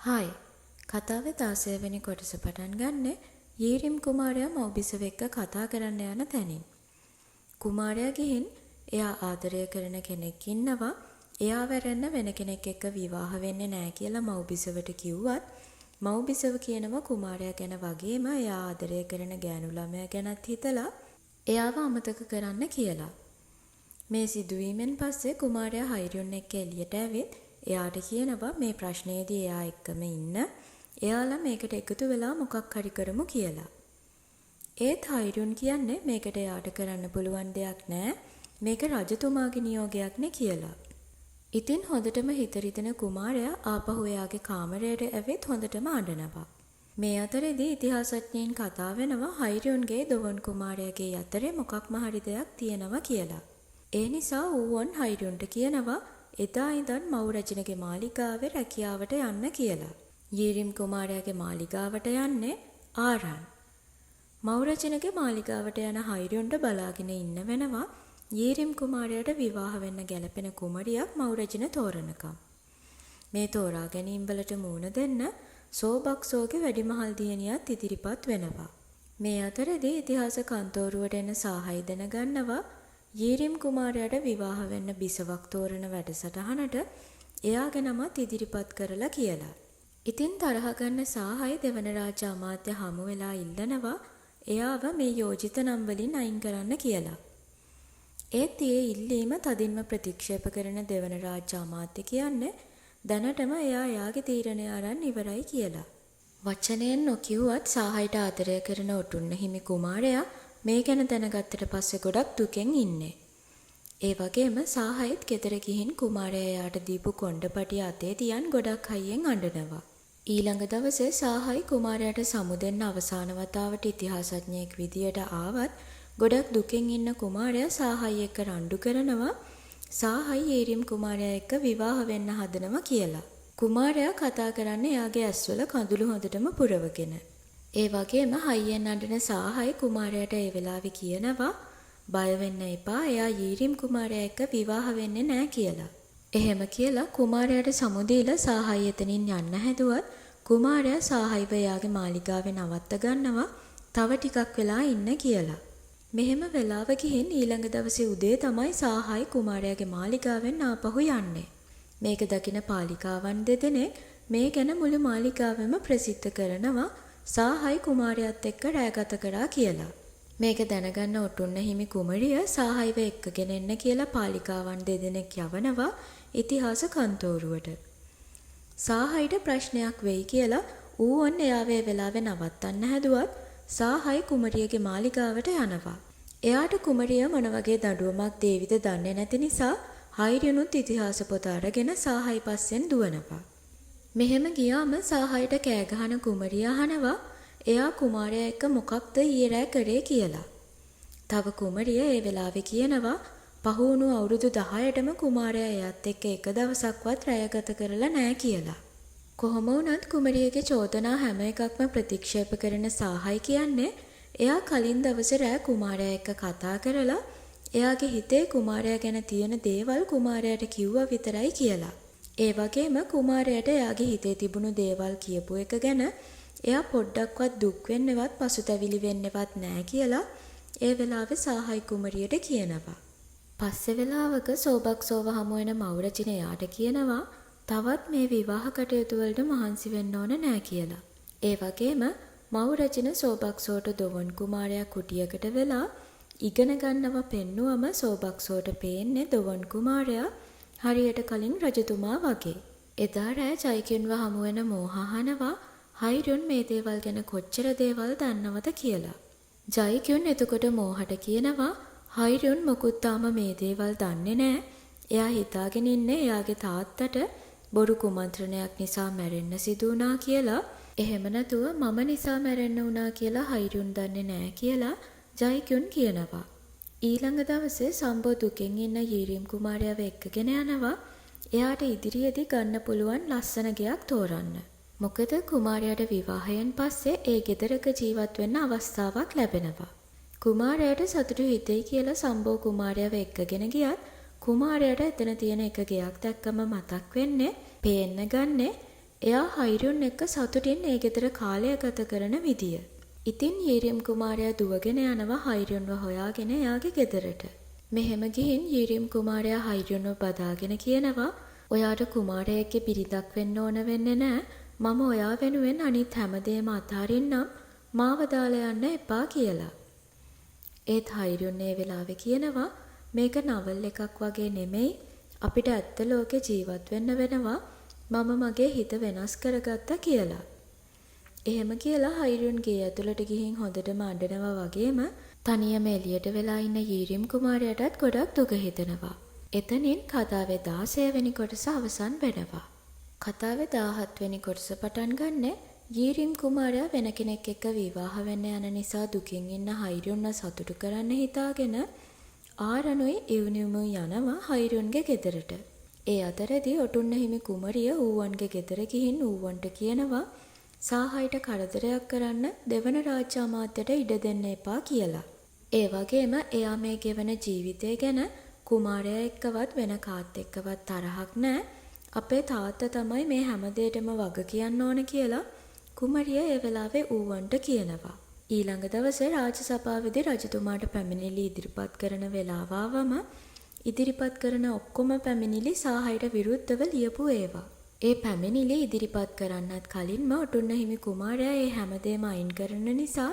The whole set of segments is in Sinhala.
හායි කතාවේ 16 වෙනි කොටස පටන් ගන්නේ යීරිම් කුමාරයා මව්බිසව එක්ක කතා කරන්න යන තැනින්. කුමාරයා ගිහින් එයා ආදරය කරන කෙනෙක් ඉන්නවා. එයා වැරෙන්න වෙන කෙනෙක් එක්ක විවාහ වෙන්නේ නැහැ කියලා මව්බිසවට කිව්වත් මව්බිසව කියනවා කුමාරයා ගැන වගේම එයා ආදරය කරන ගෑනු ළමයා ගැනත් හිතලා එයාව අමතක කරන්න කියලා. මේ සිදුවීමෙන් පස්සේ කුමාරයා හයිරුන් එක්ක එළියට ඇවිත් එයාට කියනවා මේ ප්‍රශ්නේදී එයා එක්කම ඉන්න. එයාලා මේකට එකතු වෙලා මොකක් හරි කරමු කියලා. ඒත් හයිරුන් කියන්නේ මේකට එයාට කරන්න පුළුවන් දෙයක් නෑ. මේක රජතුමාගේ නියෝගයක් නේ කියලා. ඉතින් හොඳටම හිත රිදෙන කුමාරයා ආපහු එයාගේ කාමරයට ඇවිත් හොඳටම අඬනවා. මේ අතරේදී ඉතිහාසඥයින් කතා වෙනවා හයිරුන්ගේ දොවන් කුමාරයාගේ අතරේ මොකක්ම හරි දෙයක් තියෙනවා කියලා. ඒ නිසා ඌවන් හයිරුන්ට කියනවා එදා ඉඳන් මව් රජිනගේ මාලිගාවේ රැකියාවට යන්න කියලා. යීරිම් කුමාරයාගේ මාලිගාවට යන්නේ ආරන්. මව් රජිනගේ මාලිගාවට යන හයිරුන්ට බලාගෙන ඉන්න වෙනවා යීරිම් කුමාරයාට විවාහ වෙන්න ගැලපෙන කුමරියක් මව් රජින තෝරනකම්. මේ තෝරා ගැනීම වලට මූණ දෙන්න සෝබක්සෝගේ වැඩිමහල් දියණියත් ඉදිරිපත් වෙනවා. මේ අතරේදී ඉතිහාස කන්තෝරුවට එන සාහයි දැනගන්නවා යීරිම් කුමාරයාට විවාහ වෙන්න බිසවක් තෝරන වැඩසටහනට එයාගේ නමත් ඉදිරිපත් කරලා කියලා. ඉතින් තරහ ගන්න සාහයි දෙවන රාජ්‍ය අමාත්‍ය හමු වෙලා ඉල්ලනවා එයාව මේ යෝජිත නම් වලින් අයින් කරන්න කියලා. ඒත් ඒ ඉල්ලීම තදින්ම ප්‍රතික්ෂේප කරන දෙවන රාජ්‍ය අමාත්‍ය කියන්නේ දැනටම එයාගේ තීරණය අරන් ඉවරයි කියලා. වචනයෙන් නොකියුවත් සාහයිට ආදරය කරන ඔටුන්න හිමි කුමාරයා මේ ගැන දැනගත්තට පස්සේ ගොඩක් දුකෙන් ඉන්නේ. ඒ වගේම සාහයිත් ගෙදර ගිහින් කුමාරයා එයාට දීපු කොණ්ඩපටිය අතේ තියන් ගොඩක් හයියෙන් අඬනවා. ඊළඟ දවසේ සාහයි කුමාරයාට සමු දෙන්න අවසාන වතාවට ඉතිහාසඥයෙක් විදියට ආවත් ගොඩක් දුකෙන් ඉන්න කුමාරයා සාහයි එක්ක රණ්ඩු කරනවා සාහයි යීරිම් කුමාරයා එක්ක විවාහ වෙන්න හදනවා කියලා. කුමාරයා කතා කරන්නේ එයාගේ ඇස්වල කඳුළු හොඳටම පුරවගෙන. ඒ වගේම හයියෙන් අඬන සාහයි කුමාරයාට ඒ වෙලාවේ කියනවා බය වෙන්න එපා එයා යීරිම් කුමාරයා එක්ක විවාහ වෙන්නේ නැහැ කියලා. එහෙම කියලා කුමාරයාට සමු දීලා සාහයි එතනින් යන්න හැදුවත් කුමාරයා සාහයිව එයාගේ මාලිගාවේ නවත්ත ගන්නවා තව ටිකක් වෙලා ඉන්න කියලා. මෙහෙම වෙලාව ගිහින් ඊළඟ දවසේ උදේ තමයි සාහයි කුමාරයාගේ මාලිගාවෙන් ආපහු යන්නේ. මේක දකින පාලිකාවන් දෙදෙනෙක් මේ ගැන මුළු මාලිගාවෙම ප්‍රසිද්ධ කරනවා සාහයි කුමාරයාත් එක්ක රැගත කරා කියලා. මේක දැනගන්න ඔටුන්න හිමි කුමරිය සාහයිව එක්කගෙන එන්න කියලා පාලිකාවන් දෙදෙනෙක් යවනවා ඉතිහාස කන්තෝරුවට. සාහයිට ප්‍රශ්නයක් වෙයි කියලා ඌවන් එයාව ඒ වෙලාවේ නවත්තන්න හැදුවත් සාහයි කුමරියගේ මාලිගාවට යනවා. එයාට කුමරිය මොන වගේ දඬුවමක් දේවිද දන්නේ නැති නිසා හයිරිනුත් ඉතිහාස පොත අරගෙන සාහයි පස්සෙන් දුවනවා. මෙහෙම ගියාම සාහයිට කෑ ගහන කුමරිය අහනවා එයා කුමාරයා එක්ක මොකක්ද ඊයේ රෑ කරේ කියලා. තව කුමරිය ඒ වෙලාවේ කියනවා පහුණු අවුරුදු 10ටම කුමාරයා එයාත් එක්ක එක දවසක්වත් රැය ගත කරලා නැහැ කියලා. කොහොම වුණත් කුමරියගේ චෝදනා හැම එකක්ම ප්‍රතික්ෂේප කරන සාහයි කියන්නේ එයා කලින් දවසේ රෑ කුමාරයා එක්ක කතා කරලා එයාගේ හිතේ කුමාරයා ගැන තියෙන දේවල් කුමාරයාට කිව්වා විතරයි කියලා. ඒ වගේම කුමාරයාට එයාගේ හිතේ තිබුණු දේවල් කියපු එක ගැන එයා පොඩ්ඩක්වත් දුක් වෙන්නවත් පසුතැවිලි වෙන්නවත් නැහැ කියලා ඒ වෙලාවේ සාහයි කුමරියට කියනවා. පස්සේ වෙලාවක සෝබක්සෝව හමු වෙන මව් රජින එයාට කියනවා තවත් මේ විවාහ කටයුතු වලට මහන්සි වෙන්න ඕන නෑ කියලා. ඒ වගේම මව් රජින සෝබක්සෝට දොවන් කුමාරයා කුටියකට වෙලා ඉගෙන ගන්නව පෙන්නුවම සෝබක්සෝට පේන්නේ දොවන් කුමාරයා හරියට කලින් රජතුමා වගේ. එදා රෑ ජයිකියුන්ව හමු වෙන මෝහහනවා හයිරුන් මේ දේවල් ගැන කොච්චර දේවල් දන්නවද කියලා. ජයිකියුන් එතකොට මෝහට කියනවා හයිරුන් මොකුත් තාම මේ දේවල් දන්නේ නැහැ. එයා හිතාගෙන ඉන්නේ එයාගේ තාත්තට බොරු කුමන්ත්‍රණයක් නිසා මැරෙන්න සිදු වුණා කියලා. එහෙම නැතුව මම නිසා මැරෙන්න වුණා කියලා හයිරුන් දන්නේ නැහැ කියලා ජයිකියුන් කියනවා. ඊළඟ දවසේ සම්බෝ දුකෙන් ඉන්න යීරිම් කුමාරයාව එක්කගෙන යනවා එයාට ඉදිරියේදී ගන්න පුළුවන් ලස්සන ගෙයක් තෝරන්න. මොකද කුමාරයාට විවාහයෙන් පස්සේ ඒ ගෙදරක ජීවත් වෙන්න අවස්ථාවක් ලැබෙනවා. කුමාරයාට සතුටු හිතෙයි කියලා සම්බෝ කුමාරයාව එක්කගෙන ගියත් කුමාරයාට එතන තියෙන එක ගෙයක් දැක්කම මතක් වෙන්නේ පේන්න ගන්නේ එයා හයිරුන් එක්ක සතුටින් ඒ ගෙදර කාලය ගත කරන විදිය. ඉතින් යීරිම් කුමාරයා දුවගෙන යනවා හයිරුන්ව හොයාගෙන එයාගේ ගෙදරට. මෙහෙම ගිහින් යීරිම් කුමාරයා හයිරුන්ව බදාගෙන කියනවා ඔයාට කුමාරයෙක්ගේ බිරිඳක් වෙන්න ඕන වෙන්නේ නෑ. මම ඔයා වෙනුවෙන් අනිත් හැමදේම අතාරින්නම්. මාව දාලා යන්න එපා කියලා. ඒත් හයිරුන් ඒ වෙලාවේ කියනවා මේක නවල් එකක් වගේ නෙමෙයි. අපිට ඇත්ත ලෝකේ ජීවත් වෙන්න වෙනවා. මම මගේ හිත වෙනස් කරගත්තා කියලා. එහෙම කියලා හයිරුන් ගේ ඇතුළට ගිහින් හොඳටම අඬනවා වගේම තනියම එළියට වෙලා ඉන්න යීරිම් කුමාරයාටත් ගොඩක් දුක හිතෙනවා. එතනින් කතාවේ 16 වෙනි කොටස අවසන් වෙනවා. කතාවේ 17 වෙනි කොටස පටන් ගන්නේ යීරිම් කුමාරයා වෙන කෙනෙක් එක්ක විවාහ වෙන්න යන නිසා දුකින් ඉන්න හයිරුන්ව සතුටු කරන්න හිතාගෙන ආරණුයි ඉව්නියුමුයි යනවා හයිරුන්ගේ ගෙදරට. ඒ අතරදී ඔටුන්න හිමි කුමරිය ඌවන්ගේ ගෙදර ගිහින් ඌවන්ට කියනවා සාහයිට කරදරයක් කරන්න දෙවන රාජ්‍ය අමාත්‍යට ඉඩ දෙන්න එපා කියලා. ඒ වගේම එයා මේ ගෙවන ජීවිතය ගැන කුමාරයා එක්කවත් වෙන කාත් එක්කවත් තරහක් නැහැ. අපේ තාත්තා තමයි මේ හැමදේටම වග කියන්න ඕන කියලා කුමරිය ඒ වෙලාවේ ඌවන්ට කියනවා. ඊළඟ දවසේ රාජ සභාවේදී රජතුමාට පැමිණිලි ඉදිරිපත් කරන වෙලාව ආවම ඉදිරිපත් කරන ඔක්කොම පැමිණිලි සාහයට විරුද්ධව ලියපු ඒවා. ඒ පැමිණිලි ඉදිරිපත් කරන්නත් කලින්ම ඔටුන්න හිමි කුමාරයා ඒ හැමදේම අයින් කරන නිසා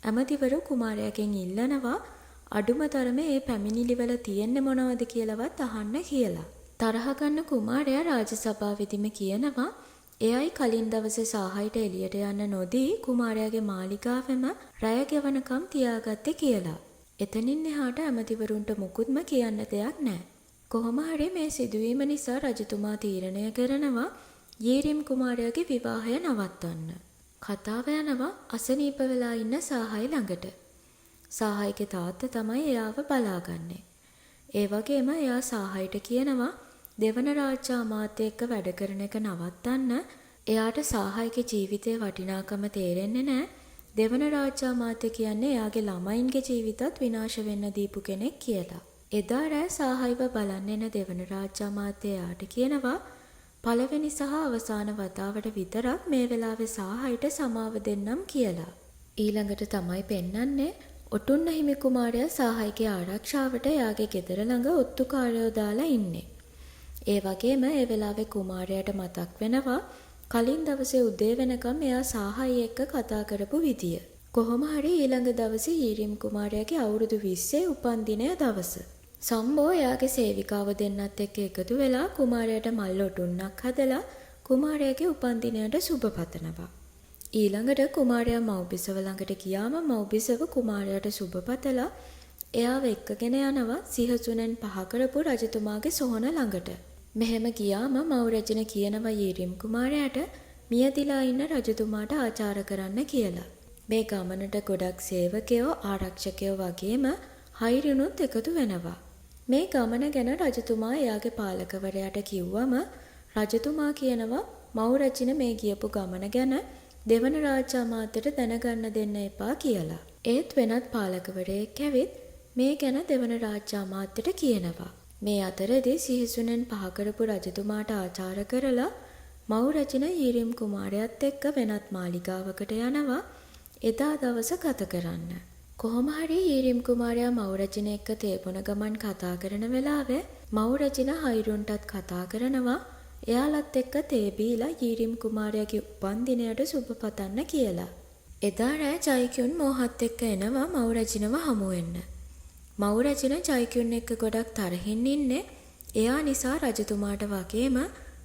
ඇමතිවරු කුමාරයාගෙන් ඉල්ලනවා අඩුම තරමේ ඒ පැමිණිලි වල තියෙන්නේ මොනවද කියලාවත් අහන්න කියලා. තරහ ගන්න කුමාරයා රාජ සභාවේදීම කියනවා එයයි කලින් දවසේ සාහයට එළියට යන්න නොදී කුමාරයාගේ මාලිගාවෙම රැය ගෙවනකම් තියාගත්තේ කියලා. එතනින් එහාට ඇමතිවරුන්ට මුකුත්ම කියන්න දෙයක් නැහැ. කොහොම හරි මේ සිදුවීම නිසා රජතුමා තීරණය කරනවා යීරිම් කුමාරයාගේ විවාහය නවත්තන්න. කතාව යනවා අසනීප වෙලා ඉන්න සාහයි ළඟට. සාහයිගේ තාත්තා තමයි එයාව බලාගන්නේ. ඒ වගේම එයා සාහයිට කියනවා දෙවන රාජ්‍ය අමාත්‍ය එක්ක වැඩ කරන එක නවත්තන්න. එයාට සාහයිගේ ජීවිතේ වටිනාකම තේරෙන්නේ නැහැ. දෙවන රාජ්‍ය අමාත්‍ය කියන්නේ එයාගේ ළමයින්ගේ ජීවිතත් විනාශ වෙන්න දීපු කෙනෙක් කියලා. එදා රෑ සාහයිව බලන්න එන දෙවන රාජ්‍ය අමාත්‍ය එයාට කියනවා පළවෙනි සහ අවසාන වතාවට විතරක් මේ වෙලාවේ සාහයිට සමාව දෙන්නම් කියලා. ඊළඟට තමයි පෙන්වන්නේ ඔටුන්න හිමි කුමාරයා සාහයිගේ ආරක්ෂාවට එයාගේ ගෙදර ළඟ ඔත්තුකාරයෝ දාලා ඉන්නේ. ඒ වගේම ඒ වෙලාවේ කුමාරයාට මතක් වෙනවා කලින් දවසේ උදේ වෙනකම් එයා සාහයි එක්ක කතා කරපු විදිය. කොහොම හරි ඊළඟ දවසේ යීරිම් කුමාරයාගේ අවුරුදු 20 උපන්දිනය දවස. සම්බෝ එයාගේ සේවිකාව දෙන්නත් එක්ක එකතු වෙලා කුමාරයාට මල් ඔටුන්නක් හදලා කුමාරයාගේ උපන්දිනයට සුබ පතනවා. ඊළඟට කුමාරයා මව්බිසව ළඟට ගියාම මව්බිසව කුමාරයාට සුබ පතලා එයාව එක්කගෙන යනවා සිහසුනෙන් පහ කරපු රජතුමාගේ සොහන ළඟට. මෙහෙම ගියාම මව්රජින කියනවා යීරිම් කුමාරයාට මියදිලා ඉන්න රජතුමාට ආචාර කරන්න කියලා. මේ ගමනට ගොඩක් සේවකයෝ ආරක්ෂකයෝ වගේම හයිරුනුත් එකතු වෙනවා. මේ ගමන ගැන රජතුමා එයාගේ පාලකවරයාට කිව්වම රජතුමා කියනවා මව්රජින මේ ගියපු ගමන ගැන දෙවන රාජ්‍ය අමාත්‍යට දැනගන්න දෙන්න එපා කියලා. ඒත් වෙනත් පාලකවරයෙක් ඇවිත් මේ ගැන දෙවන රාජ්‍ය අමාත්‍යට කියනවා. මේ අතරදී සිහිසුනෙන් පහ කරපු රජතුමාට ආචාර කරලා මව්රජින යීරිම් කුමාරයාත් එක්ක වෙනත් මාලිගාවකට යනවා එදා දවස ගත කරන්න. කොහොම හරි යීරිම් කුමාරයා මව්රජින එක්ක තේපොන ගමන් කතා කරන වෙලාවේ මව්රජින හයිරුන්ටත් කතා කරනවා එයාලත් එක්ක තේ බීලා යීරිම් කුමාරයාගේ උපන්දිනයට සුබ පතන්න කියලා. එදා රෑ ජයිකියුන් මෝහත් එක්ක එනවා මව්රජිනව හමු වෙන්න. මව්රජින ජයිකියුන් එක්ක ගොඩක් තරහින් ඉන්නේ එයා නිසා රජතුමාට වගේම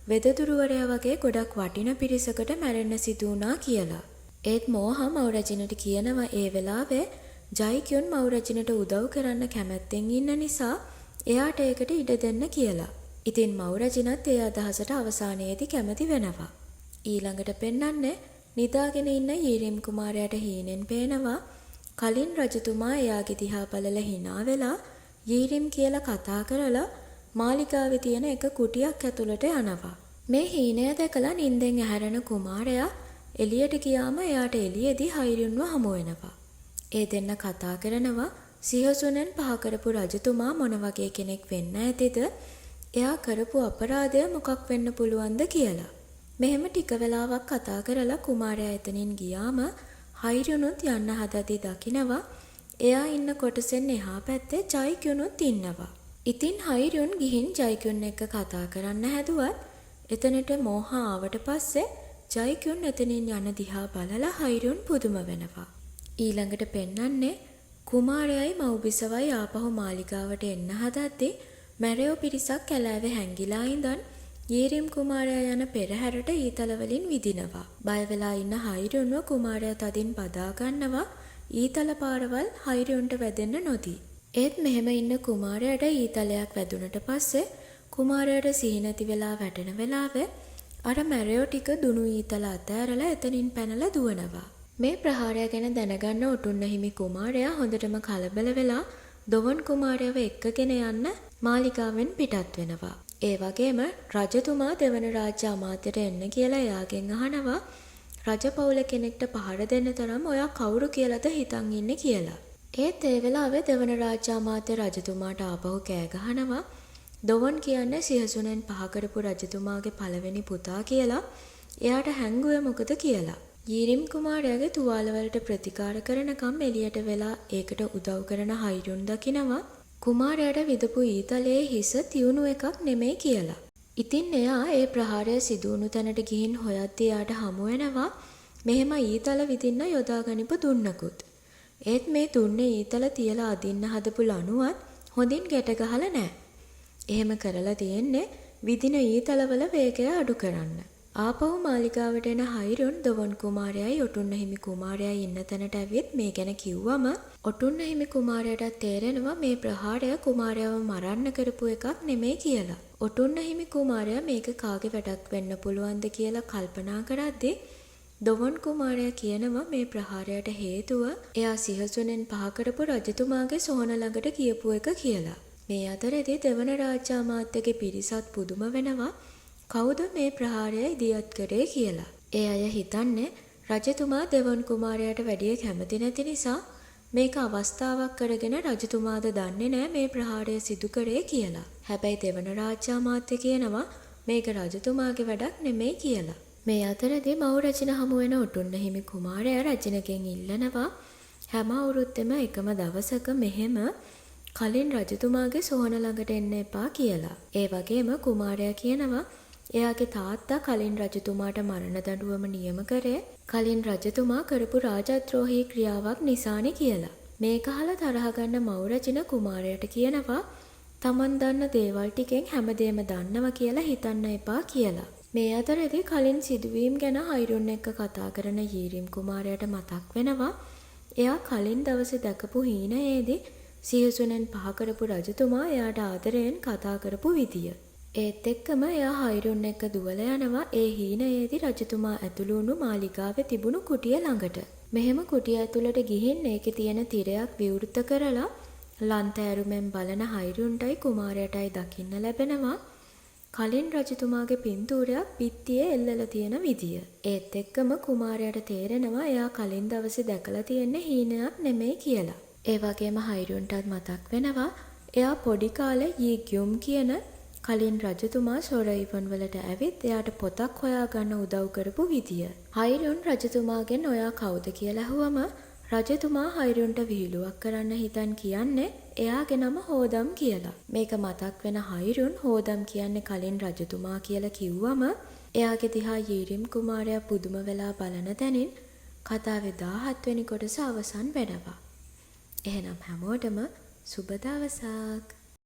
වෙදදුරුවරයා වගේ ගොඩක් වටින පිරිසකට මැරෙන්න සිදු වුණා කියලා. ඒත් මෝහ මව්රජිනට කියනවා ඒ වෙලාවේ ජයිකියුන් මව්රජිනට උදව් කරන්න කැමැත්තෙන් ඉන්න නිසා එයාට ඒකට ඉඩ දෙන්න කියලා. ඉතින් මව්රජිනත් ඒ අදහසට අවසානයේදී කැමති වෙනවා. ඊළඟට පෙන්වන්නේ නිදාගෙන ඉන්න යීරිම් කුමාරයාට හීනෙන් පේනවා කලින් රජතුමා එයාගේ දිහා බලලා hina වෙලා යීරිම් කියලා කතා කරලා මාලිගාවේ තියෙන එක කුටියක් ඇතුළට යනවා. මේ හීනය දැකලා නිින්දෙන් ඇහැරෙන කුමාරයා එළියට ගියාම එයාට එළියේදී හයිරුන්ව හමු වෙනවා. ඒ දෙන්න කතා කරනවා සිහසුනෙන් පහ කරපු රජතුමා මොන වගේ කෙනෙක් වෙන්න ඇතිද? එයා කරපු අපරාධය මොකක් වෙන්න පුළුවන්ද කියලා. මෙහෙම ටික වෙලාවක් කතා කරලා කුමාරයා එතනින් ගියාම හයිරුනුත් යන්න හදදී දකිනවා එයා ඉන්න කොටසෙන් එහා පැත්තේ ජයික්‍යුනුත් ඉන්නවා. ඉතින් හයිරුන් ගිහින් ජයික්‍යුන් එක්ක කතා කරන්න හැදුවත් එතනට මෝහා ආවට පස්සේ ජයික්‍යුන් එතනින් යන දිහා බලලා හයිරුන් පුදුම වෙනවා. ඊළඟට පෙන්නන්නේ කුමාරයයි මව්බිසවයි ආපහු මාලිගාවට එන්න හදද්දී මැරයෝ පිරිසක් කැලෑවේ හැංගිලා ඉඳන් යීරිම් කුමාරයා යන පෙරහැරට ඊතල වලින් විදිනවා. බය වෙලා ඉන්න හයිරුන්ව කුමාරයා තදින් බදා ගන්නවා ඊතල පාරවල් හයිරුන්ට වැදෙන්න නොදී. ඒත් මෙහෙම ඉන්න කුමාරයාට ඊතලයක් වැදුනට පස්සේ කුමාරයාට සිහි නැති වෙලා වැටෙන වෙලාවේ අර මැරයෝ ටික දුනු ඊතල අතෑරලා එතනින් පැනලා දුවනවා. මේ ප්‍රහාරය ගැන දැනගන්න ඔටුන්න හිමි කුමාරයා හොඳටම කලබල වෙලා දොවන් කුමාරයව එක්කගෙන යන්න මාලිගාවෙන් පිටත් වෙනවා. ඒ වගේම රජතුමා දෙවන රාජ්‍ය අමාත්‍යට එන්න කියලා එයාගෙන් අහනවා රජපෞල කෙනෙක්ට පහර දෙන්න තරම් ඔයා කවුරු කියලාද හිතන් ඉන්නේ කියලා. ඒත් ඒ වෙලාවේ දෙවන රාජ්‍ය අමාත්‍ය රජතුමාට ආපහු කෑ ගහනවා දොවන් කියන්නේ සිහසුනෙන් පහ කරපු රජතුමාගේ පළවෙනි පුතා කියලා. එයාට හැංගුවේ මොකද කියලා. යීරිම් කුමාරයාගේ තුවාල වලට ප්‍රතිකාර කරනකම් එළියට වෙලා ඒකට උදව් කරන හයිරුන් දකිනවා කුමාරයාට විදපු ඊතලයේ හිස තියුණු එකක් නෙමෙයි කියලා. ඉතින් එයා ඒ ප්‍රහාරය සිදු වුණු තැනට ගිහින් හොයද්දී යාට හමු වෙනවා මෙහෙම ඊතල විදින්න යොදා ගනිපු දුන්නකුත්. ඒත් මේ දුන්නේ ඊතල තියලා අදින්න හදපු ලණුවත් හොඳින් ගැට ගහලා නැහැ. එහෙම කරලා තියෙන්නේ විදින ඊතලවල වේගය අඩු කරන්න. ආපහු මාලිගාවට එන හයිරුන් දොවන් කුමාරයයි ඔටුන්න හිමි කුමාරයයි ඉන්න තැනට ඇවිත් මේ ගැන කිව්වම ඔටුන්න හිමි කුමාරයාට තේරෙනවා මේ ප්‍රහාරය කුමාරයාව මරන්න කරපු එකක් නෙමෙයි කියලා. ඔටුන්න හිමි කුමාරයා මේක කාගේ වැඩක් වෙන්න පුළුවන්ද කියලා කල්පනා කරද්දී දොවන් කුමාරයා කියනවා මේ ප්‍රහාරයට හේතුව එයා සිහසුනෙන් පහ කරපු රජතුමාගේ සොහන ළඟට ගියපු එක කියලා. මේ අතරේදී දෙවන රාජ්‍ය අමාත්‍යගේ පිරිසත් පුදුම වෙනවා කවුද මේ ප්‍රහාරය ඉදිරියට කරේ කියලා. ඒ අය හිතන්නේ රජතුමා දෙවන් කුමාරයාට වැඩිය කැමති නැති නිසා මේක අවස්ථාවක් කරගෙන රජතුමාද දන්නේ නැහැ මේ ප්‍රහාරය සිදු කරේ කියලා. හැබැයි දෙවන රාජ්‍ය අමාත්‍ය කියනවා මේක රජතුමාගේ වැඩක් නෙමෙයි කියලා. මේ අතරදී මව් රජින හමු වෙන ඔටුන්න හිමි කුමාරයා රජිනගෙන් ඉල්ලනවා හැම අවුරුද්දෙම එකම දවසක මෙහෙම කලින් රජතුමාගේ සොහන ළඟට එන්න එපා කියලා. ඒ වගේම කුමාරයා කියනවා එයාගේ තාත්තා කලින් රජතුමාට මරණ දඬුවම නියම කරේ කලින් රජතුමා කරපු රාජද්‍රෝහී ක්‍රියාවක් නිසානේ කියලා. මේක අහලා තරහ ගන්න මව් රජින කුමාරයාට කියනවා තමන් දන්න දේවල් ටිකෙන් හැමදේම දන්නවා කියලා හිතන්න එපා කියලා. මේ අතරේදී කලින් සිදුවීම් ගැන හයිරුන් එක්ක කතා කරන යීරිම් කුමාරයාට මතක් වෙනවා එයා කලින් දවසේ දැකපු හීනයේදී සිහසුනෙන් පහ කරපු රජතුමා එයාට ආදරයෙන් කතා කරපු විදිය. ඒත් එක්කම එයා හයිරුන් එක්ක දුවලා යනවා ඒ හීනයේදී රජතුමා ඇතුළු වුණු මාලිගාවේ තිබුණු කුටිය ළඟට. මෙහෙම කුටිය ඇතුළට ගිහින් ඒකේ තියෙන තිරයක් විවෘත කරලා ලන්තෑරුමෙන් බලන හයිරුන්ටයි කුමාරයාටයි දකින්න ලැබෙනවා කලින් රජතුමාගේ පින්තූරයක් පිටියේ එල්ලලා තියෙන විදිය. ඒත් එක්කම කුමාරයාට තේරෙනවා එයා කලින් දවසේ දැකලා තියෙන හීනයක් නෙමෙයි කියලා. ඒ වගේම හයිරුන්ටත් මතක් වෙනවා එයා පොඩි කාලේ යීග්යුම් කියන කලින් රජතුමා සොරයිවන් වලට ඇවිත් එයාට පොතක් හොයාගන්න උදව් කරපු විදිය. හයිරුන් රජතුමාගෙන් ඔයා කවුද කියලා අහුවම රජතුමා හයිරුන්ට විහිළුවක් කරන්න හිතන් කියන්නේ එයාගේ නම හෝදම් කියලා. මේක මතක් වෙන හයිරුන් හෝදම් කියන්නේ කලින් රජතුමා කියලා කිව්වම එයාගේ දිහා යීරිම් කුමාරයා පුදුම වෙලා බලන තැනින් කතාවේ 17 වෙනි කොටස අවසන් වෙනවා. එහෙනම් හැමෝටම සුබ දවසක්.